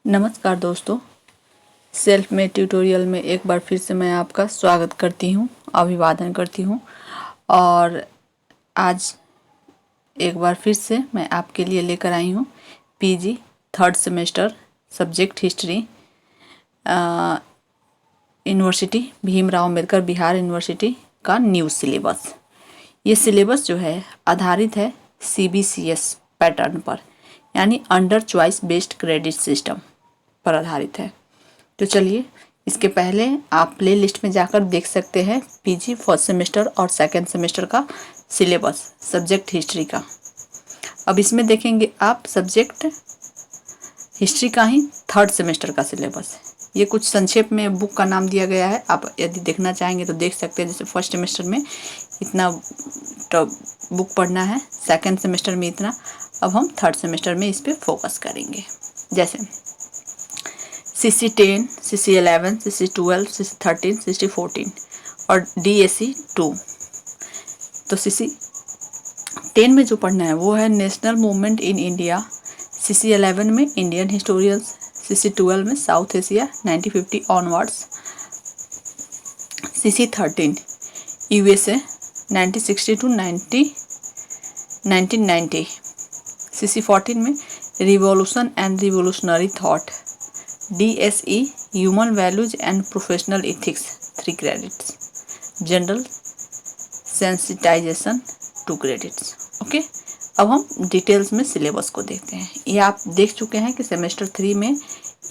नमस्कार दोस्तों, self made tutorial में एक बार फिर से मैं आपका स्वागत करती हूँ, अभिवादन करती हूँ। और आज एक बार फिर से मैं आपके लिए लेकर आई हूँ PG third semester subject history, university Bhimrao Ambedkar Bihar university का न्यू सिलेबस। ये सिलेबस जो है आधारित है CBCS पैटर्न पर, यानी under choice based credit system पर आधारित है। तो चलिए, इसके पहले आप प्ले लिस्ट में जाकर देख सकते हैं पीजी फर्स्ट सेमेस्टर और सेकंड सेमेस्टर का सिलेबस सब्जेक्ट हिस्ट्री का। अब इसमें देखेंगे आप सब्जेक्ट हिस्ट्री का ही थर्ड सेमेस्टर का सिलेबस। ये कुछ संक्षेप में बुक का नाम दिया गया है, आप यदि देखना चाहेंगे तो देख सकते हैं। जैसे फर्स्ट सेमेस्टर में इतना बुक पढ़ना है, सेकंड सेमेस्टर में इतना। अब हम थर्ड सेमेस्टर में इस पर फोकस करेंगे। जैसे CC10, CC11, CC12, CC13, CC14 और DSC 2। तो CC10 में जो पढ़ना है वो है national movement in India. CC11 में इंडियन हिस्टोरियंस। CC12 में South Asia 1950 onwards. CC13 USA 1960 to 1990। CC14 में revolution and revolutionary thought. DSE human values and professional ethics 3 credits. General sensitization 2 credits. Okay, अब हम डिटेल्स में syllabus को देखते हैं। ये आप देख चुके हैं कि सेमेस्टर 3 में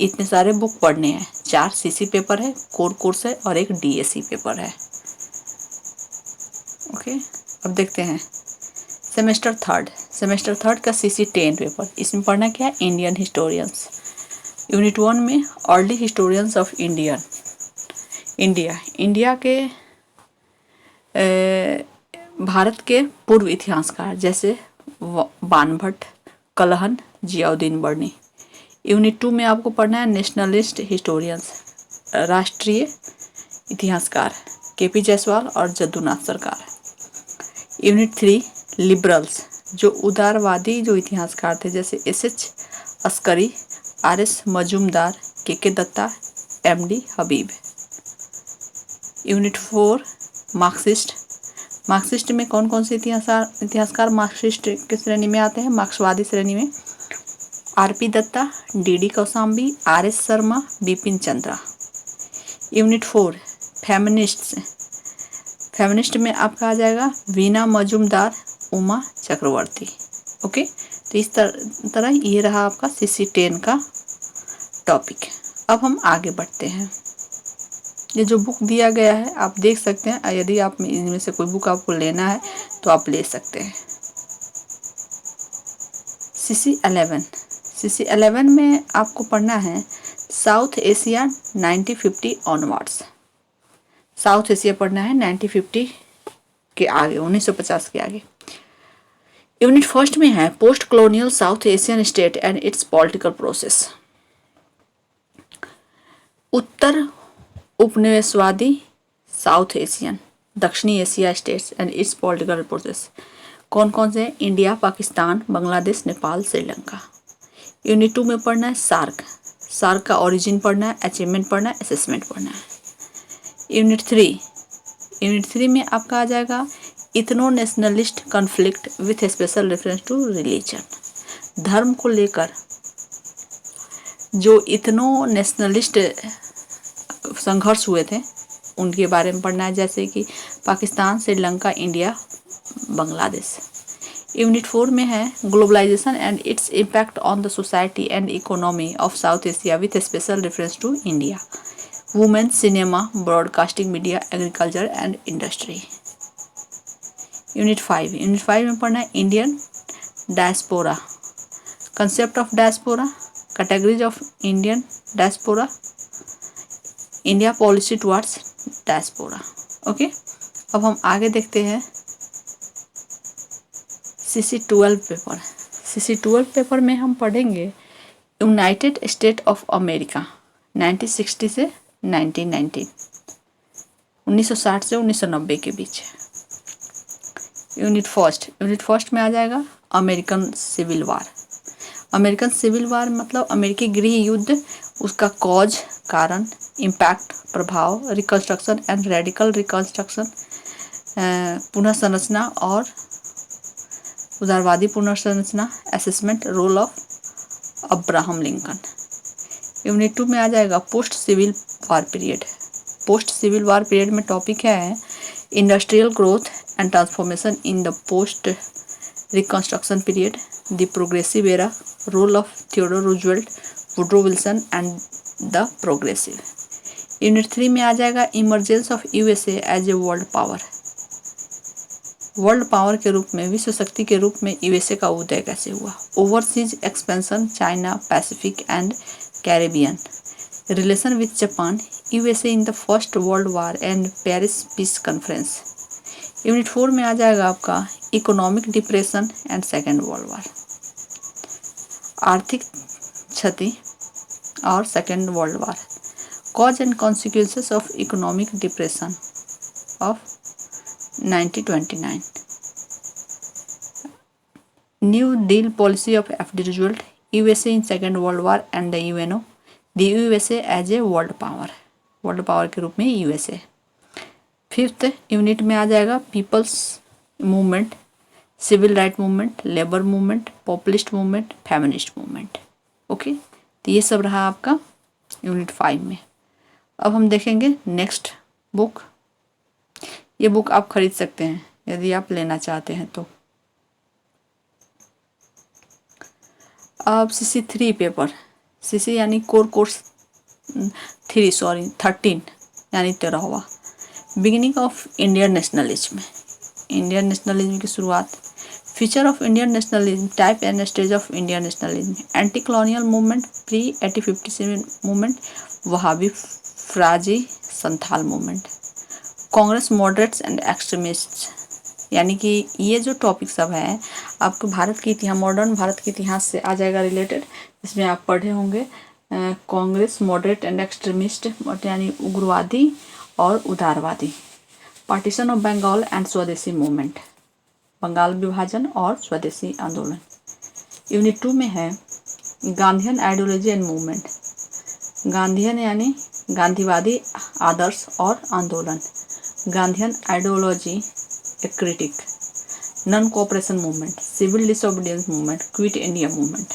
इतने सारे बुक पढ़ने हैं। 4 CC पेपर है, कोर कोर्स है और एक DSE पेपर है। ओके, अब देखते हैं सेमेस्टर थर्ड का CC10 पेपर। इसमें पढ़ना क्या है? Indian historians. यूनिट 1 में अर्ली हिस्टोरियंस ऑफ इंडिया के भारत के पूर्व इतिहासकार जैसे बाणभट्ट, कलहन, जियाउद्दीन बर्नी। यूनिट 2 में आपको पढ़ना है नेशनलिस्ट हिस्टोरियंस, राष्ट्रीय इतिहासकार KP जायसवाल और जद्दूनाथ सरकार। यूनिट 3 लिबरल्स, जो उदारवादी जो इतिहासकार थे जैसे SH Askari, RS Majumdar, KK Datta, MD Habib. Unit 4 Marxist में कौन कौन से इतिहासकार मार्क्सिस्ट की श्रेणी में आते हैं? मार्क्सवादी श्रेणी में RP Datta, DD Kosambi, RS Sharma, Bipan Chandra. Unit 4 feminist में आपका आ जाएगा वीना मजूमदार, उमा चक्रवर्ती। ओके, तो इस तरह ये रहा आपका CC10 का टॉपिक। अब हम आगे बढ़ते हैं। ये जो बुक दिया गया है आप देख सकते हैं। यदि आप इनमें से कोई बुक आपको लेना है तो आप ले सकते हैं। CC11 में आपको पढ़ना है south Asia 1950 onwards. South Asia पढ़ना है 1950 के आगे, 1950 के आगे। यूनिट फर्स्ट में है post colonial South Asian state and its political process. उत्तर उपनिवेशवादी साउथ एशियन दक्षिणी एशिया states and its political process. कौन कौन से? इंडिया, पाकिस्तान, बांग्लादेश, नेपाल, श्रीलंका। यूनिट 2 में पढ़ना है सार्क का ओरिजिन पढ़ना है, अचीवमेंट पढ़ना है, असेसमेंट पढ़ना है। यूनिट 3 में आपका आ जाएगा ethno nationalist conflict with special reference to religion. धर्म को लेकर जो इथनो नेशनलिस्ट संघर्ष हुए थे उनके बारे में पढ़ना है, जैसे कि पाकिस्तान, श्रीलंका, इंडिया, बांग्लादेश। यूनिट 4 में है globalization and its impact on the society and economy of South Asia with special reference to India, women, cinema, broadcasting media, agriculture and industry. Unit 5 में पढ़ना है Indian diaspora, concept of diaspora, categories of Indian diaspora, India policy towards diaspora. Okay, अब हम आगे देखते हैं CC12 paper में हम पढ़ेंगे यूनाइटेड स्टेट ऑफ अमेरिका 1960 से 1990, 1960 से 1990 के बीच। यूनिट फर्स्ट में आ जाएगा American civil war. American civil war मतलब अमेरिकी गृह युद्ध, उसका कॉज कारण, इम्पैक्ट प्रभाव, रिकंस्ट्रक्शन एंड रेडिकल रिकंस्ट्रक्शन पुनः संरचना और उदारवादी पुनर्संरचना, assessment role of Abraham Lincoln. Unit 2 में आ जाएगा post civil war period. Post civil war period में टॉपिक है industrial growth and transformation in the post reconstruction period, the progressive era, role of Theodore Roosevelt, Woodrow Wilson and the progressive. Unit 3 में आ जाएगा emergence of USA as a world power. World power के रूप में, विश्व शक्ति के रूप में यूएसए का उदय कैसे हुआ। Overseas expansion, China, Pacific and Caribbean, relation with Japan, USA in the first world war and Paris peace conference. Unit 4 में आ जाएगा आपका economic depression and second world war, आर्थिक क्षति और second world war, cause and consequences of economic depression of 1929, new deal policy of FD Roosevelt, USA in second world war and the UNO, the USA as a world power के रूप में USA. 5th unit में आ जाएगा people's movement, civil right movement, labour movement, populist movement, feminist movement. Okay, तो ये सब रहा आपका यूनिट 5 में। अब हम देखेंगे नेक्स्ट बुक। ये बुक आप खरीद सकते हैं यदि आप लेना चाहते हैं तो। अब CC3 पेपर, CC यानी कोर कोर्स 13 यानी 13वां, beginning of Indian nationalism, Indian nationalism की शुरुआत, feature of Indian nationalism, type and stage of Indian nationalism, anti colonial movement, pre 1857 movement, Wahabi Faraizi Santhal movement, Congress moderates and extremists. यानी कि ये जो टॉपिक सब है आपको भारत के इतिहास, मॉडर्न भारत के इतिहास से आ जाएगा रिलेटेड, इसमें आप पढ़े होंगे कांग्रेस मॉडरेट एंड एक्सट्रीमिस्ट यानी उग्रवादी और उदारवादी, partition of Bengal and swadeshi movement, Bengal विभाजन और स्वदेशी आंदोलन। यूनिट 2 में है Gandhian ideology and movement, Gandhian यानी गांधीवादी आदर्श और आंदोलन, Gandhian ideology a critique, non cooperation movement, civil disobedience movement, quit India movement.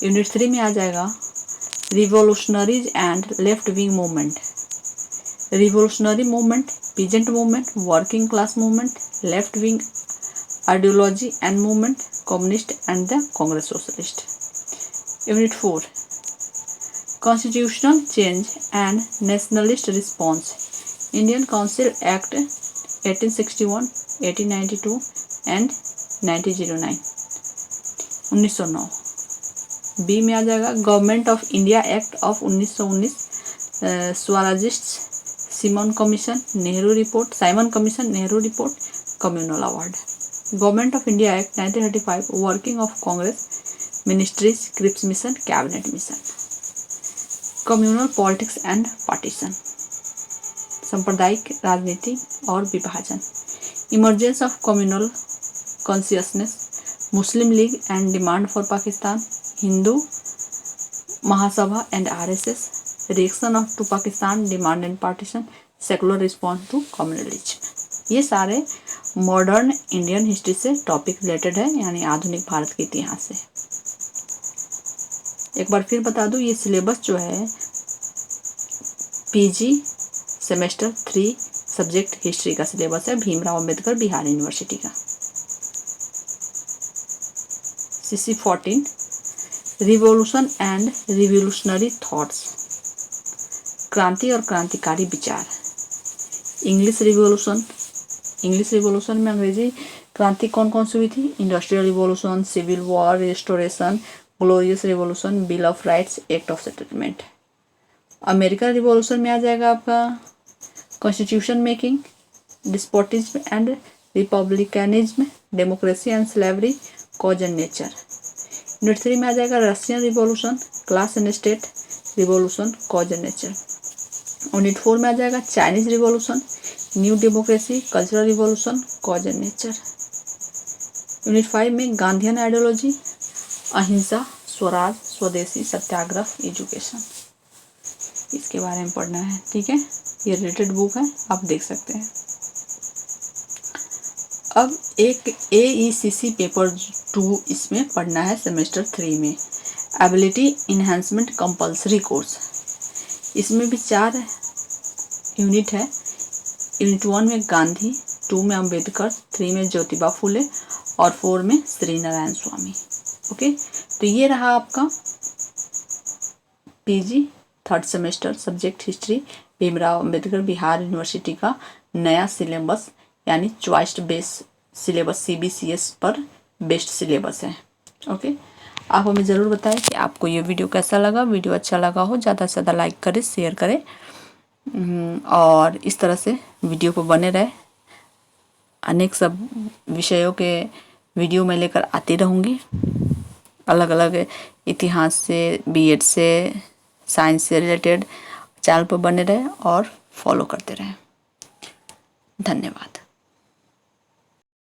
Unit 3 में आ जाएगा revolutionaries and left wing movement, revolutionary movement, peasant movement, working class movement, left wing ideology and movement, communist and the Congress socialist. Unit 4 constitutional change and nationalist response, Indian council act 1861, 1892 and 1909, 1909। B में आ जाएगा government of India act of 1919, Swarajist, Simon commission, Nehru report, communal award. Government of India act 1935, working of Congress ministries, Cripps mission, cabinet mission, communal politics and partition, सांप्रदायिक राजनीति और विभाजन, emergence of communal consciousness, Muslim league and demand for Pakistan, Hindu Mahasabha and RSS, reaction of to Pakistan, demand and partition, secular response to communalism. ये सारे modern Indian history से topic related है, यानी आधुनिक भारत के इतिहास से। एक बार फिर बता दूं, ये सिलेबस जो है PG सेमेस्टर 3 सब्जेक्ट हिस्ट्री का सिलेबस है, भीमराव अंबेडकर बिहार यूनिवर्सिटी का। CC 14 revolution and revolutionary thoughts, क्रांति और क्रांतिकारी विचार, इंग्लिश रिवॉल्यूशन में अंग्रेजी क्रांति कौन कौन सी हुई थी, industrial revolution, civil war, restoration, glorious revolution, bill of rights, act of settlement. American revolution में आ जाएगा आपका constitution making, despotism and republicanism, democracy and slavery, cause and nature. Unit 3 में आ जाएगा Russian revolution, class and state revolution, cause and nature. Unit 4 में आ जाएगा Chinese revolution, new democracy, cultural revolution, cause and nature. Unit 5 में Gandhian ideology, अहिंसा, स्वराज स्वदेशी सत्याग्रह education, इसके बारे में पढ़ना है। ठीक है, ये रिलेटेड बुक है, आप देख सकते हैं। अब एक AECC पेपर 2 इसमें पढ़ना है सेमेस्टर 3 में, एबिलिटी इन्हांसमेंट कंपलसरी कोर्स। इसमें भी 4 यूनिट है। यूनिट 1 में गांधी, 2 में अंबेडकर, 3 में ज्योतिबा फुले और 4 में श्री नारायण स्वामी। ओके, तो ये रहा आपका PG 3rd semester subject history Bhimrao Ambedkar Bihar university का नया सिलेबस, यानी चॉइस्ड बेस्ड सिलेबस CBCS पर बेस्ड सिलेबस है। ओके, आप हमें ज़रूर बताएं कि आपको ये वीडियो कैसा लगा। वीडियो अच्छा लगा हो ज़्यादा से ज़्यादा लाइक करें, शेयर करें और इस तरह से वीडियो पर बने रहे। अनेक सब विषयों के वीडियो मैं लेकर आती रहूँगी, अलग अलग इतिहास से, BEd से, साइंस से रिलेटेड। चैनल पर बने रहें और फॉलो करते रहें। धन्यवाद।